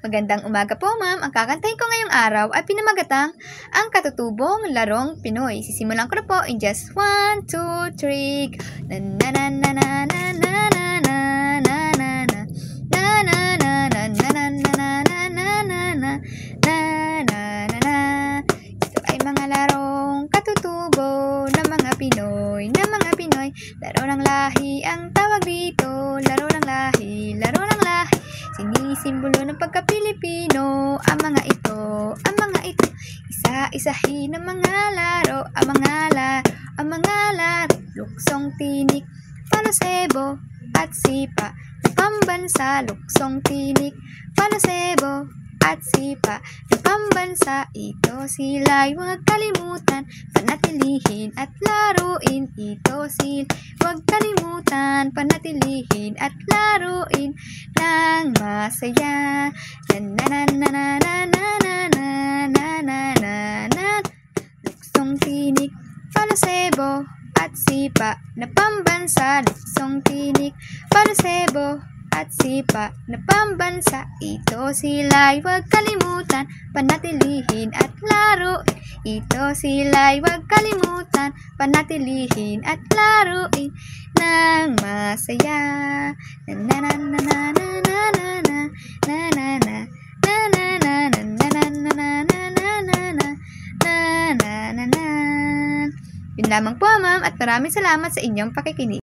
Magandang umaga po, ma'am. Ang kakantahin ko ngayong araw ay pinamagatang ang katutubong larong Pinoy. Sisimulan ko na po in just 1, 2, 3. Na na na na na na na na na na na na na na na na na na na na. Ito ay mga larong katutubo ng mga Pinoy, laro ng lahi ang tawag dito, laro ng lahi, laro ng lahi. Sinisimbolo ng pagka-Pilipino ang mga ito, isa-isahin ang mga laro, ang mga laro, luksong tinik, palosebo at sipa, ng pambansa, luksong tinik, palosebo at sipa, ng pambansa. Ito sila'y huwag kalimutan, panatilihin at laruin. Ito sila'y huwag kalimutan, panatilihin at laruin ng masaya. Na na na na na na na na na na na na. Luksong tinik, palosebo at sipa, na pambansa, luksong tinik, palosebo at sipa, na pambansa. Ito sila'y huwag kalimutan, panatilihin at laruin. Ito sila'y huwag kalimutan, panatilihin at laruin ng masaya. Na na na na na na na na na na na na na na na na na na na. Yun lamang po, ma'am, at maraming salamat sa inyong pakikinig.